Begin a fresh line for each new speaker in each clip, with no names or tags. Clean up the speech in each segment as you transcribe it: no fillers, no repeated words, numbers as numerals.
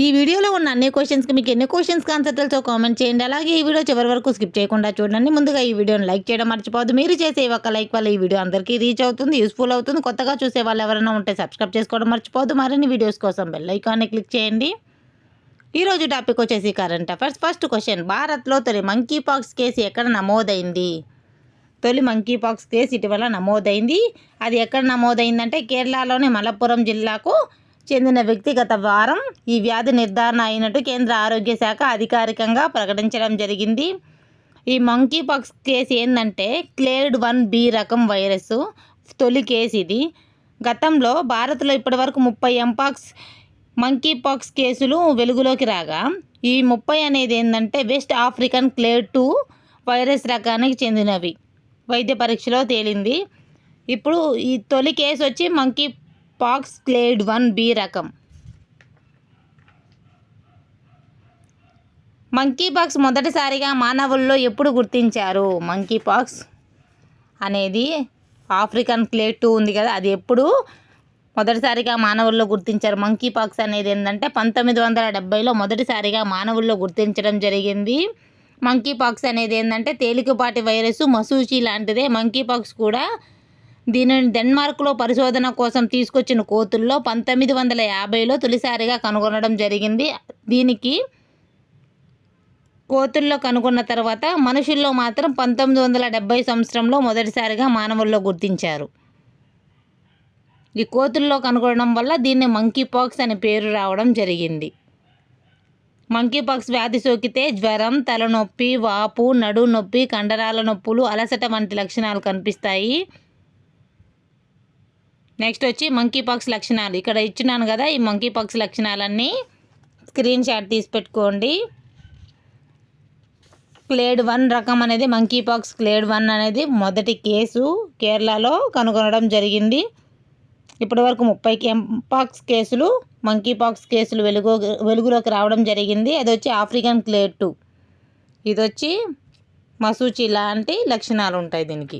ఈ వీడియోలో ఉన్న అన్ని క్వశ్చన్స్కి మీకు ఎన్ని క్వశ్చన్స్కి ఆన్సర్ తెలుసో కామెంట్ చేయండి. అలాగే ఈ వీడియో చివరి వరకు స్కిప్ చేయకుండా చూడండి. ముందుగా ఈ వీడియోని లైక్ చేయడం మర్చిపోవద్దు. మీరు చేసే ఒక లైక్ వల్ల ఈ వీడియో అందరికీ రీచ్ అవుతుంది, యూస్ఫుల్ అవుతుంది. కొత్తగా చూసే వాళ్ళు ఎవరైనా ఉంటే సబ్స్క్రైబ్ చేసుకోవడం మర్చిపోవద్దు. మరిన్ని వీడియోస్ కోసం బెల్ ఐకాన్ని క్లిక్ చేయండి. ఈరోజు టాపిక్ వచ్చేసి కరెంట్ అఫైర్స్. ఫస్ట్ క్వశ్చన్, భారత్లో తొలి మంకీ పాక్స్ కేసు ఎక్కడ నమోదైంది? తొలి మంకీ పాక్స్ కేసు ఇటీవల నమోదైంది. అది ఎక్కడ నమోదైందంటే కేరళలోని మలప్పురం జిల్లాకు చెందిన వ్యక్తి గత వారం ఈ వ్యాధి నిర్ధారణ అయినట్టు కేంద్ర ఆరోగ్య శాఖ అధికారికంగా ప్రకటించడం జరిగింది. ఈ మంకీ పాక్స్ కేసు ఏంటంటే క్లేడ్ 1B రకం వైరస్ తొలి కేసు ఇది. గతంలో భారత్లో ఇప్పటివరకు 30 ఎంపాక్స్ మంకీ పాక్స్ కేసులు వెలుగులోకి రాగా ఈ 30 అనేది ఏంటంటే వెస్ట్ ఆఫ్రికన్ క్లేడ్ 2 వైరస్ రకానికి చెందినవి వైద్య పరీక్షలో తేలింది. ఇప్పుడు ఈ తొలి కేసు వచ్చి మంకీ పాక్స్ క్లేడ్ 1B రకం. మంకీ పాక్స్ మొదటిసారిగా మానవుల్లో ఎప్పుడు గుర్తించారు? మంకీ పాక్స్ అనేది ఆఫ్రికన్ క్లేడ్ 2 ఉంది కదా, అది ఎప్పుడు మొదటిసారిగా మానవుల్లో గుర్తించారు? మంకీ పాక్స్ అనేది ఏంటంటే 1970లో మొదటిసారిగా మానవుల్లో గుర్తించడం జరిగింది. మంకీ పాక్స్ అనేది ఏంటంటే తేలికపాటి వైరస్ మసూచి లాంటిదే. మంకీ పాక్స్ కూడా దీనిని డెన్మార్క్లో పరిశోధన కోసం తీసుకొచ్చిన కోతుల్లో 1950లో తొలిసారిగా కనుగొనడం జరిగింది. దీనికి కోతుల్లో కనుగొన్న తర్వాత మనుషుల్లో మాత్రం 1970 సంవత్సరంలో మొదటిసారిగా మానవుల్లో గుర్తించారు. ఈ కోతుల్లో కనుగొనడం వల్ల దీన్ని మంకీ పాక్స్ అనే పేరు రావడం జరిగింది. మంకీ పాక్స్ వ్యాధి సోకితే జ్వరం, తలనొప్పి, వాపు, నడు నొప్పి, కండరాల నొప్పులు, అలసట వంటి లక్షణాలు కనిపిస్తాయి. నెక్స్ట్ వచ్చి మంకీ పాక్స్ లక్షణాలు. ఇక్కడ ఇచ్చినాను కదా, ఈ మంకీ పాక్స్ లక్షణాలన్నీ స్క్రీన్ షాట్ తీసి పెట్టుకోండి. క్లేడ్ 1 రకం అనేది మంకీ పాక్స్ క్లేడ్ 1 అనేది మొదటి కేసు కేరళలో కనుగొనడం జరిగింది. ఇప్పటివరకు 30 ఎంపాక్స్ కేసులు మంకీ పాక్స్ కేసులు వెలుగులోకి రావడం జరిగింది. అది వచ్చి ఆఫ్రికన్ క్లేడ్ 2. ఇది వచ్చి మసూచి లాంటి లక్షణాలు ఉంటాయి దీనికి.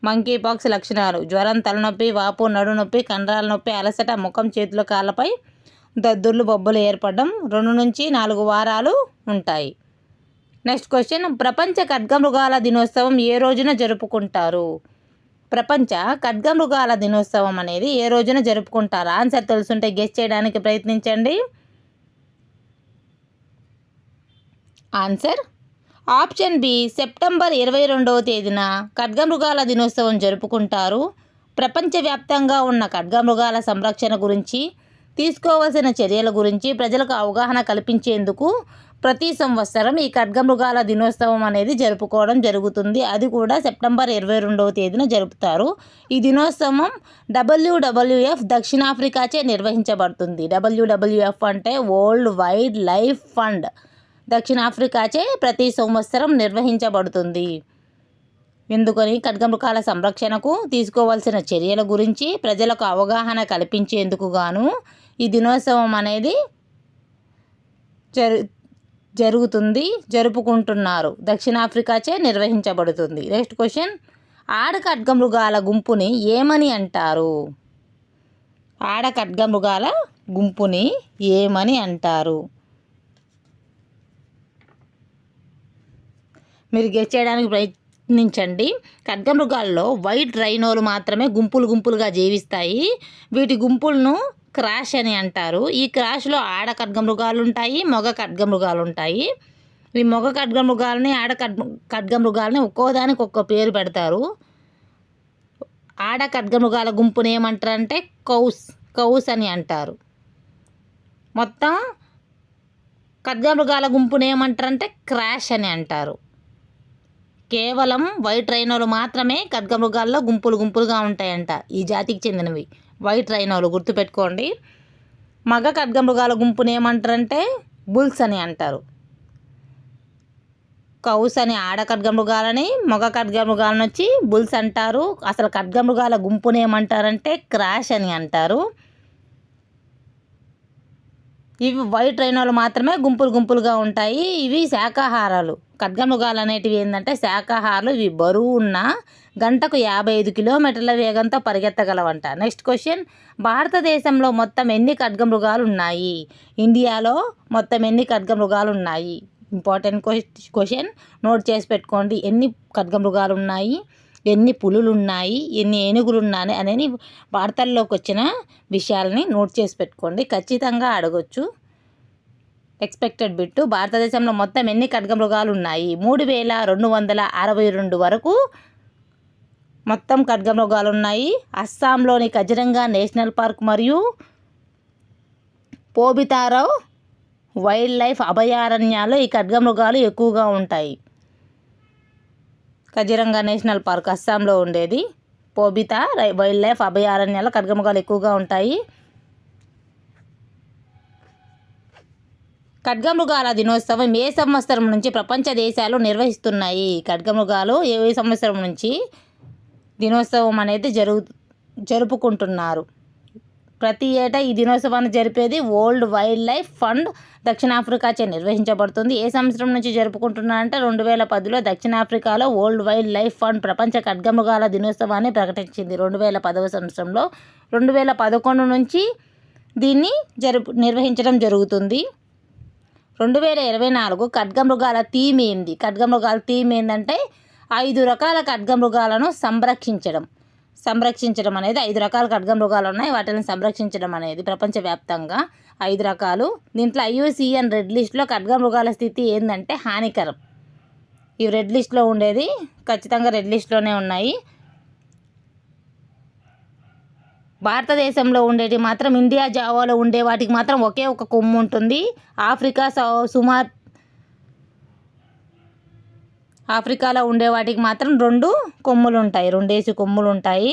మంకీ పాక్స్ లక్షణాలు: జ్వరం, తలనొప్పి, వాపు, నడు నొప్పి, కండరాల నొప్పి, అలసట, ముఖం, చేతుల, కాళ్ళపై దద్దుర్లు, బొబ్బలు ఏర్పడడం 2 నుంచి 4 వారాలు ఉంటాయి. నెక్స్ట్ క్వశ్చన్, ప్రపంచ ఖడ్గమృగాల దినోత్సవం ఏ రోజున జరుపుకుంటారు? ప్రపంచ ఖడ్గమృగాల దినోత్సవం అనేది ఏ రోజున జరుపుకుంటారు? ఆన్సర్ తెలుసుంటే గెస్ చేయడానికి ప్రయత్నించండి. ఆన్సర్ ఆప్షన్ బి, సెప్టెంబర్ 22వ తేదీన ఖడ్గమృగాల దినోత్సవం జరుపుకుంటారు. ప్రపంచవ్యాప్తంగా ఉన్న ఖడ్గమృగాల సంరక్షణ గురించి తీసుకోవాల్సిన చర్యల గురించి ప్రజలకు అవగాహన కల్పించేందుకు ప్రతి సంవత్సరం ఈ ఖడ్గమృగాల దినోత్సవం అనేది జరుపుకోవడం జరుగుతుంది. అది కూడా సెప్టెంబర్ 22వ తేదీన జరుపుతారు. ఈ దినోత్సవం WWF దక్షిణాఫ్రికాచే నిర్వహించబడుతుంది. WWF అంటే వరల్డ్ వైడ్ లైఫ్ ఫండ్ దక్షిణాఫ్రికాచే ప్రతి సంవత్సరం నిర్వహించబడుతుంది. ఎందుకని? ఖడ్గమృగాల సంరక్షణకు తీసుకోవాల్సిన చర్యల గురించి ప్రజలకు అవగాహన కల్పించేందుకు గాను ఈ దినోత్సవం అనేది జరుపుకుంటున్నారు. దక్షిణాఫ్రికాచే నిర్వహించబడుతుంది. నెక్స్ట్ క్వశ్చన్, ఆడ ఖడ్గమృగాల గుంపుని ఏమని అంటారు? ఆడ ఖడ్గమృగాల గుంపుని ఏమని అంటారు? మీరు గెస్ చేయడానికి ప్రయత్నించండి. ఖడ్గమృగాల్లో వైట్ రైనోలు మాత్రమే గుంపులుగా జీవిస్తాయి. వీటి గుంపులను క్రాష్ అని అంటారు. ఈ క్రాష్లో ఆడ ఖడ్గమృగాలు ఉంటాయి, మగ ఖడ్గమృగాలు ఉంటాయి. ఈ మగ ఖడ్గమృగాలని ఆడ ఖడ్గమృగాలని ఒక్కోదానికి ఒక్కో పేరు పెడతారు. ఆడ ఖడ్గమృగాల గుంపుని ఏమంటారంటే కౌస్ అని అంటారు. మొత్తం ఖడ్గమృగాల గుంపుని ఏమంటారంటే క్రాష్ అని అంటారు. కేవలం వైట్ రైనోలు మాత్రమే ఖడ్గమృగాల్లో గుంపులుగా ఉంటాయంట. ఈ జాతికి చెందినవి వైట్ రైనోలు, గుర్తుపెట్టుకోండి. మగ ఖడ్గమృగాల గుంపుని ఏమంటారంటే బుల్స్ అని అంటారు. కౌస్ అని ఆడ ఖడ్గమృగాలని, మగ ఖడ్గమృగాలను వచ్చి బుల్స్ అంటారు. అసలు ఖడ్గమృగాల గుంపుని ఏమంటారంటే క్రాష్ అని అంటారు. ఇవి వైట్ రైనోలు మాత్రమే గుంపులుగా ఉంటాయి. ఇవి శాకాహారాలు. ఖడ్గమృగాలు అనేటివి ఏంటంటే శాకాహారులు. ఇవి బరువు ఉన్న గంటకు 55 కిలోమీటర్ల వేగంతో పరిగెత్తగలవంట. నెక్స్ట్ క్వశ్చన్, భారతదేశంలో మొత్తం ఎన్ని ఖడ్గమృగాలు ఉన్నాయి? ఇండియాలో మొత్తం ఎన్ని ఖడ్గమృగాలు ఉన్నాయి? ఇంపార్టెంట్ క్వశ్చన్, నోట్ చేసి పెట్టుకోండి. ఎన్ని ఖడ్గమృగాలు ఉన్నాయి, ఎన్ని పులులు ఉన్నాయి, ఎన్ని ఏనుగులు ఉన్నాయి అనేది వార్తల్లోకి వచ్చిన విషయాలని నోట్ చేసి పెట్టుకోండి. ఖచ్చితంగా అడగొచ్చు. ఎక్స్పెక్టెడ్ బిట్టు, భారతదేశంలో మొత్తం ఎన్ని ఖడ్గమృగాలు ఉన్నాయి? 3262 వరకు మొత్తం ఖడ్గమృగాలు ఉన్నాయి. అస్సాంలోని కజిరంగా నేషనల్ పార్క్ మరియు పోబితారావ్ వైల్డ్ లైఫ్ అభయారణ్యాల్లో ఈ ఖడ్గమృగాలు ఎక్కువగా ఉంటాయి. కజిరంగా నేషనల్ పార్క్ అస్సాంలో ఉండేది. పోబితా వైల్డ్ లైఫ్ అభయారణ్యాల్లో ఖడ్గమృగాలు ఎక్కువగా ఉంటాయి. ఖడ్గమృగాల దినోత్సవం ఏ సంవత్సరం నుంచి ప్రపంచ దేశాలు నిర్వహిస్తున్నాయి? ఖడ్గమృగాలు ఏ సంవత్సరం నుంచి దినోత్సవం అనేది జరుపుకుంటున్నారు? ప్రతి ఏటా ఈ దినోత్సవాన్ని జరిపేది వరల్డ్ వైల్డ్ లైఫ్ ఫండ్ దక్షిణాఫ్రికా చే నిర్వహించబడుతుంది. ఏ సంవత్సరం నుంచి జరుపుకుంటున్నారంటే 2010లో దక్షిణాఫ్రికాలో వరల్డ్ వైల్డ్ లైఫ్ ఫండ్ ప్రపంచ ఖడ్గమృగాల దినోత్సవాన్ని ప్రకటించింది. 2010వ సంవత్సరంలో 2011 నుంచి దీన్ని నిర్వహించడం జరుగుతుంది. 2024 ఖడ్గమృగాల థీమ్ ఏంది? ఖడ్గమృగాల థీమ్ ఏంటంటే 5 రకాల ఖడ్గమృగాలను సంరక్షించడం అనేది 5 రకాల ఖడ్గమృగాలు ఉన్నాయి, వాటిని సంరక్షించడం అనేది ప్రపంచవ్యాప్తంగా 5 రకాలు. దీంట్లో IUCN రెడ్ లిస్ట్లో ఖడ్గమృగాల స్థితి ఏంటంటే హానికరం. ఇవి రెడ్ లిస్ట్లో ఉండేది, ఖచ్చితంగా రెడ్ లిస్ట్లోనే ఉన్నాయి. భారతదేశంలో ఉండేటి మాత్రం ఇండియా జావాలో ఉండే వాటికి మాత్రం ఒకే ఒక కొమ్ము ఉంటుంది. ఆఫ్రికాలో ఉండే వాటికి మాత్రం 2 కొమ్ములు ఉంటాయి, 2 కొమ్ములు ఉంటాయి.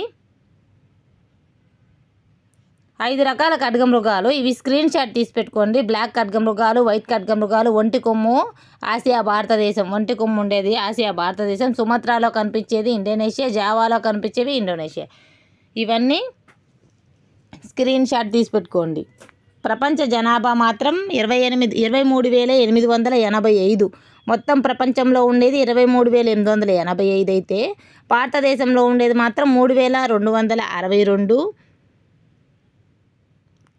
5 రకాల ఖడ్గమృగాలు ఇవి స్క్రీన్ షాట్ తీసి పెట్టుకోండి. బ్లాక్ ఖడ్గమృగాలు, వైట్ ఖడ్గమృగాలు, ఒంటి కొమ్ము ఆసియా భారతదేశం, ఒంటి కొమ్ము ఉండేది ఆసియా భారతదేశం, సుమత్రాలో కనిపించేది ఇండోనేషియా, జావాలో కనిపించేవి ఇండోనేషియా. ఇవన్నీ స్క్రీన్ షాట్ తీసి పెట్టుకోండి. ప్రపంచ జనాభా మాత్రం 23,885. మొత్తం ప్రపంచంలో ఉండేది 23,885 అయితే భారతదేశంలో ఉండేది మాత్రం 3,262.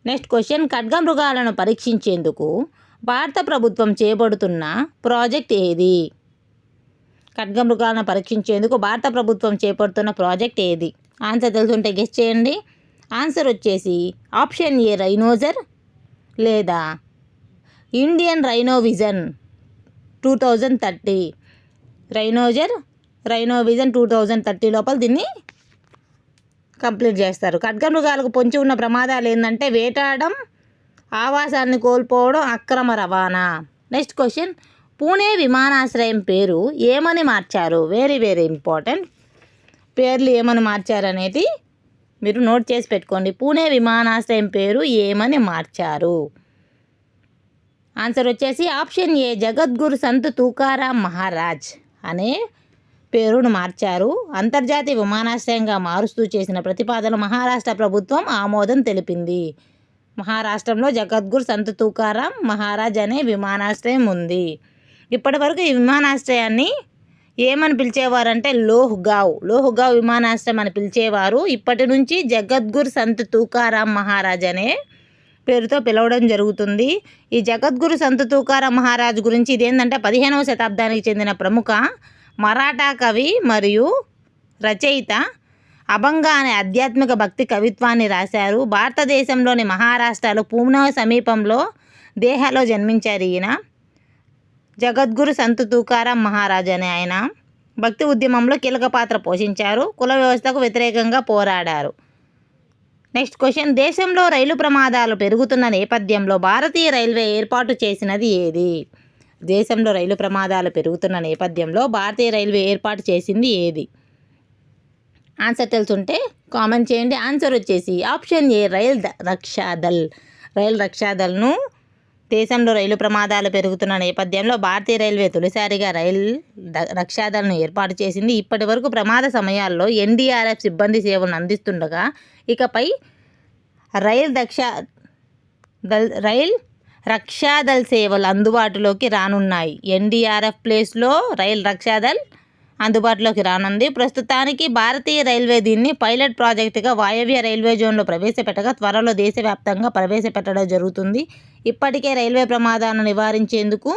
నెక్స్ట్ క్వశ్చన్, ఖడ్గమృగాలను పరీక్షించేందుకు భారత ప్రభుత్వం చేపడుతున్న ప్రాజెక్ట్ ఏది? ఖడ్గమృగాలను పరీక్షించేందుకు భారత ప్రభుత్వం చేపడుతున్న ప్రాజెక్ట్ ఏది? ఆన్సర్ తెలుసుంటే గెస్ చేయండి. ఆన్సర్ వచ్చేసి ఆప్షన్ ఏ రైనోజర్ లేదా ఇండియన్ రైనోవిజన్ 2030. రైనోవిజన్ 2030 లోపల దీన్ని కంప్లీట్ చేస్తారు. ఖడ్గమృగాలకు పొంచి ఉన్న ప్రమాదాలు ఏంటంటే వేటాడడం, ఆవాసాన్ని కోల్పోవడం, అక్రమ రవాణా. నెక్స్ట్ క్వశ్చన్, పూణే విమానాశ్రయం పేరు ఏమని మార్చారు? Very very important. పేర్లు ఏమని మార్చారు అనేది మీరు నోట్ చేసి పెట్టుకోండి. పూణే విమానాశ్రయం పేరు ఏమని మార్చారు? ఆన్సర్ వచ్చేసి ఆప్షన్ ఏ జగద్గురు సంత్ తుకారాం మహారాజ్ అనే పేరును మార్చారు. అంతర్జాతీయ విమానాశ్రయంగా మారుస్తూ చేసిన ప్రతిపాదన మహారాష్ట్ర ప్రభుత్వం ఆమోదం తెలిపింది. మహారాష్ట్రంలో జగద్గురు సంత్ తుకారాం మహారాజ్ అనే విమానాశ్రయం ఉంది. ఇప్పటి వరకు ఈ విమానాశ్రయాన్ని ఏమని పిలిచేవారంటే లోహ్గావ్ విమానాశ్రయం అని పిలిచేవారు. ఇప్పటి నుంచి జగద్గురు సంత్ తుకారాం మహారాజ్ అనే పేరుతో పిలవడం జరుగుతుంది. ఈ జగద్గురు సంత్ తుకారాం మహారాజ్ గురించి ఇదేంటంటే 15వ శతాబ్దానికి చెందిన ప్రముఖ మరాఠా కవి మరియు రచయిత. అభంగ అనే ఆధ్యాత్మిక భక్తి కవిత్వాన్ని రాశారు. భారతదేశంలోని మహారాష్ట్రలో పూనా సమీపంలో దేహాలో జన్మించారు. ఈయన జగద్గురు సంత్ తుకారాం మహారాజ్ అనే ఆయన భక్తి ఉద్యమంలో కీలక పాత్ర పోషించారు. కుల వ్యవస్థకు వ్యతిరేకంగా పోరాడారు. నెక్స్ట్ క్వశ్చన్, దేశంలో రైలు ప్రమాదాలు పెరుగుతున్న నేపథ్యంలో భారతీయ రైల్వే ఏర్పాటు చేసినది ఏది? దేశంలో రైలు ప్రమాదాలు పెరుగుతున్న నేపథ్యంలో భారతీయ రైల్వే ఏర్పాటు చేసింది ఏది? ఆన్సర్ తెలుసుంటే కామెంట్ చేయండి. ఆన్సర్ వచ్చేసి ఆప్షన్ ఏ రైల్ రక్షాదల్ను దేశంలో రైలు ప్రమాదాలు పెరుగుతున్న నేపథ్యంలో భారతీయ రైల్వే తొలిసారిగా రైల్ రక్షాదల్ను ఏర్పాటు చేసింది. ఇప్పటి వరకు ప్రమాద సమయాల్లో NDRF సిబ్బంది సేవలను అందిస్తుండగా ఇకపై రైల్ రక్షాదళ్ సేవలు అందుబాటులోకి రానున్నాయి. ఎన్డీఆర్ఎఫ్ ప్లేస్లో రక్షాదళ్ అందుబాటులోకి రానుంది. ప్రస్తుతానికి భారతీయ రైల్వే దీన్ని పైలట్ ప్రాజెక్టుగా వాయవ్య రైల్వే జోన్లో ప్రవేశపెట్టగా త్వరలో దేశవ్యాప్తంగా ప్రవేశపెట్టడం జరుగుతుంది. ఇప్పటికే రైల్వే ప్రమాదాలను నివారించేందుకు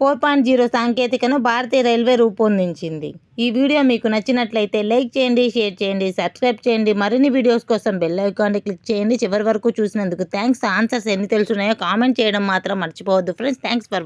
4.0 సాంకేతికను భారతీయ రైల్వే రూపొందించింది. ఈ వీడియో మీకు నచ్చినట్లయితే లైక్ చేయండి, షేర్ చేయండి, సబ్స్క్రైబ్ చేయండి. మరిన్ని వీడియోస్ కోసం బెల్ ఐకాన్ని క్లిక్ చేయండి. చివరి వరకు చూసినందుకు థ్యాంక్స్. ఆన్సర్స్ ఎన్ని తెలుసున్నాయో కామెంట్ చేయడం మాత్రం మర్చిపోవద్దు ఫ్రెండ్స్. Thanks for